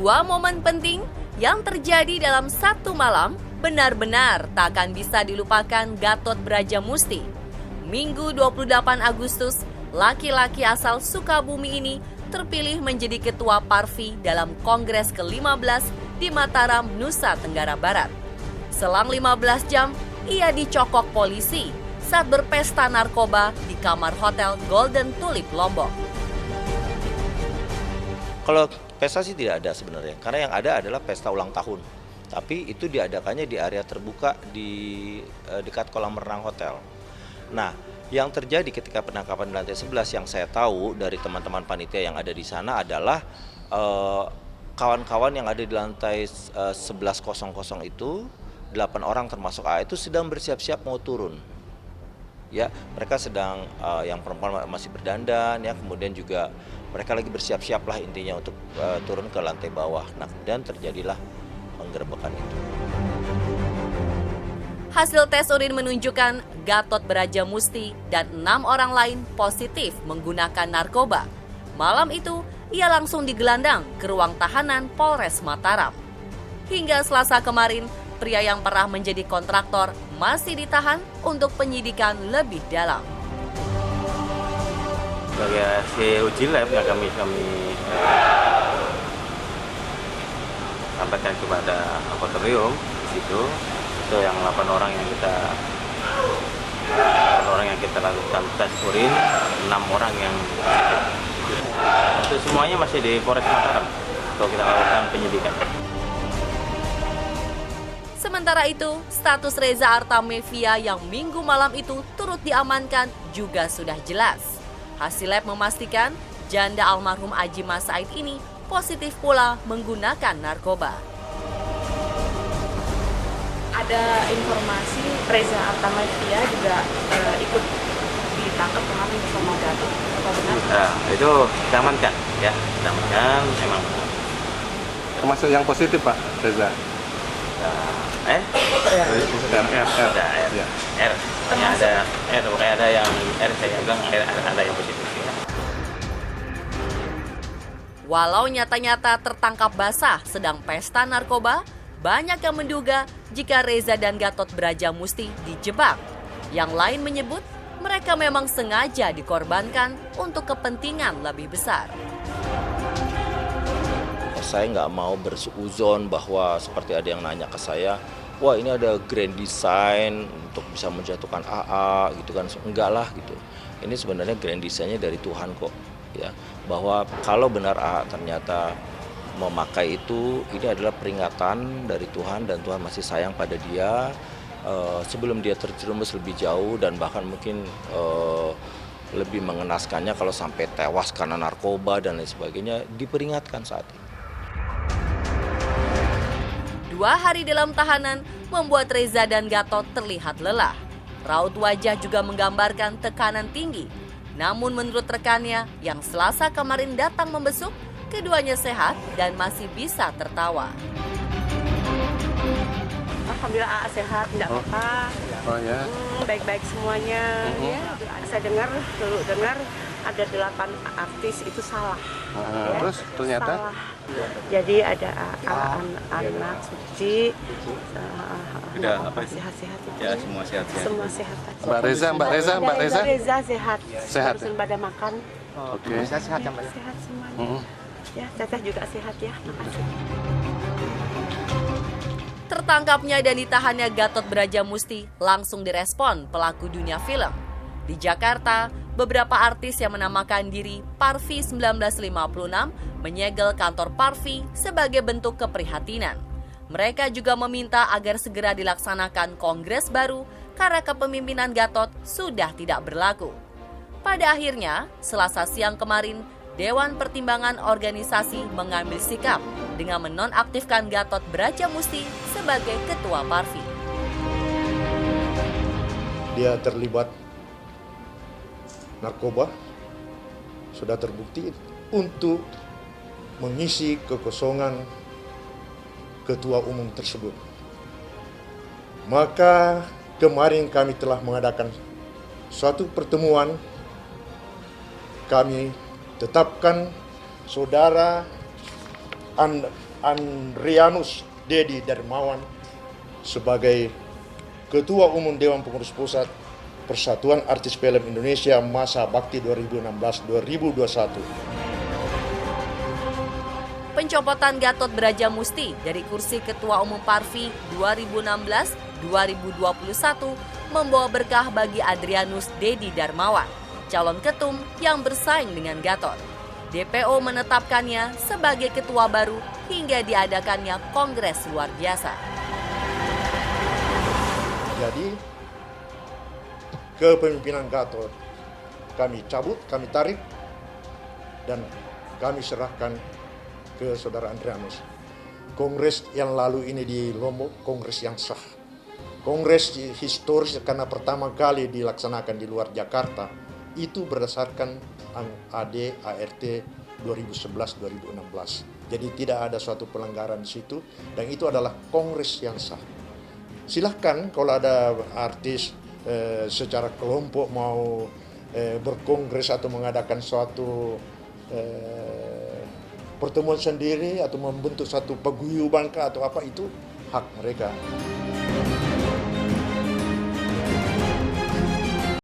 Dua momen penting yang terjadi dalam satu malam benar-benar tak akan bisa dilupakan Gatot Brajamusti. Minggu 28 Agustus, laki-laki asal Sukabumi ini terpilih menjadi Ketua Parvi dalam Kongres ke-15 di Mataram, Nusa Tenggara Barat. Selang 15 jam, ia dicokok polisi saat berpesta narkoba di kamar hotel Golden Tulip Lombok. Kalau pesta sih tidak ada sebenarnya, karena yang ada adalah pesta ulang tahun. Tapi itu diadakannya di area terbuka di dekat kolam renang hotel. Nah, yang terjadi ketika penangkapan di lantai 11 yang saya tahu dari teman-teman panitia yang ada di sana adalah kawan-kawan yang ada di lantai 1100 itu, 8 orang termasuk A itu sedang bersiap-siap mau turun. Ya, mereka sedang yang perempuan masih berdandan ya, kemudian juga mereka lagi bersiap-siap lah intinya untuk turun ke lantai bawah. Nah, kemudian terjadilah penggerebekan itu. Hasil tes urin menunjukkan Gatot Brajamusti dan 6 orang lain positif menggunakan narkoba. Malam itu, ia langsung digelandang ke ruang tahanan Polres Mataram. Hingga Selasa kemarin, pria yang pernah menjadi kontraktor masih ditahan untuk penyidikan lebih dalam. Sebagai hasil uji lab yang kami sampaikan kepada laboratorium di situ, itu yang 8 orang yang kita lakukan tes urin, 6 orang yang itu semuanya masih di Polres Mataram untuk kita lakukan penyidikan. Sementara itu, status Reza Artamevia yang minggu malam itu turut diamankan juga sudah jelas. Hasil lab memastikan janda almarhum Aji Mas Said ini positif pula menggunakan narkoba. Ada informasi Reza Artamevia juga ikut ditangkap kemarin bersama Gatot. Apa benar? Nah, itu kita amankan ya, kita amankan memang. Termasuk yang positif Pak Reza? R. Ada R, pokoknya ada yang R, saya bilang ada yang positif ya. Walau nyata-nyata tertangkap basah sedang pesta narkoba, banyak yang menduga jika Reza dan Gatot Brajamusti dijebak. Yang lain menyebut mereka memang sengaja dikorbankan untuk kepentingan lebih besar. Saya nggak mau bersuuzon bahwa seperti ada yang nanya ke saya, wah ini ada grand design untuk bisa menjatuhkan AA gitu kan, enggak lah gitu. Ini sebenarnya grand design-nya dari Tuhan kok ya, bahwa kalau benar AA ternyata memakai itu, ini adalah peringatan dari Tuhan dan Tuhan masih sayang pada dia sebelum dia terjerumus lebih jauh dan bahkan mungkin lebih mengenaskannya kalau sampai tewas karena narkoba dan lain sebagainya, diperingatkan saat ini. 2 hari dalam tahanan membuat Reza dan Gatot terlihat lelah. Raut wajah juga menggambarkan tekanan tinggi. Namun menurut rekannya yang Selasa kemarin datang membesuk, keduanya sehat dan masih bisa tertawa. Alhamdulillah sehat, tidak apa-apa. Oh ya. Baik-baik semuanya. Ya, saya dengar ada 8 artis itu salah. Ya, Terus ternyata? Salah. Jadi ada anak suci, sehat-sehat itu. Ya, semua sehat. Semua sehat. Mbak Reza? Reza sehat. Sehat. Barusan pada makan. Oke. Sehat semuanya. Ya, Teteh juga sehat ya. Makasih. Tertangkapnya dan ditahannya Gatot Brajamusti langsung direspon pelaku dunia film. Di Jakarta, beberapa artis yang menamakan diri Parvi 1956 menyegel kantor Parvi sebagai bentuk keprihatinan. Mereka juga meminta agar segera dilaksanakan kongres baru karena kepemimpinan Gatot sudah tidak berlaku. Pada akhirnya, Selasa siang kemarin, Dewan Pertimbangan Organisasi mengambil sikap dengan menonaktifkan Gatot Brajamusti sebagai Ketua Parvi. Dia terlibat narkoba, sudah terbukti untuk mengisi kekosongan ketua umum tersebut. Maka kemarin kami telah mengadakan suatu pertemuan, kami tetapkan saudara Andrianus Dedi Darmawan sebagai Ketua Umum Dewan Pengurus Pusat Persatuan Artis Film Indonesia masa bakti 2016-2021. Pencopotan Gatot Brajamusti dari kursi Ketua Umum Parvi 2016-2021 membawa berkah bagi Andrianus Dedi Darmawan, calon ketum yang bersaing dengan Gatot. DPO menetapkannya sebagai ketua baru hingga diadakannya kongres luar biasa. Jadi, kepemimpinan Gatot kami cabut, kami tarik, dan kami serahkan ke saudara Andrianus. Kongres yang lalu ini di Lombok, kongres yang sah. Kongres historis karena pertama kali dilaksanakan di luar Jakarta, itu berdasarkan AD ART 2011-2016. Jadi tidak ada suatu pelanggaran di situ, dan itu adalah kongres yang sah. Silahkan kalau ada artis secara kelompok mau berkongres atau mengadakan suatu pertemuan sendiri atau membentuk satu paguyuban atau apa, itu hak mereka.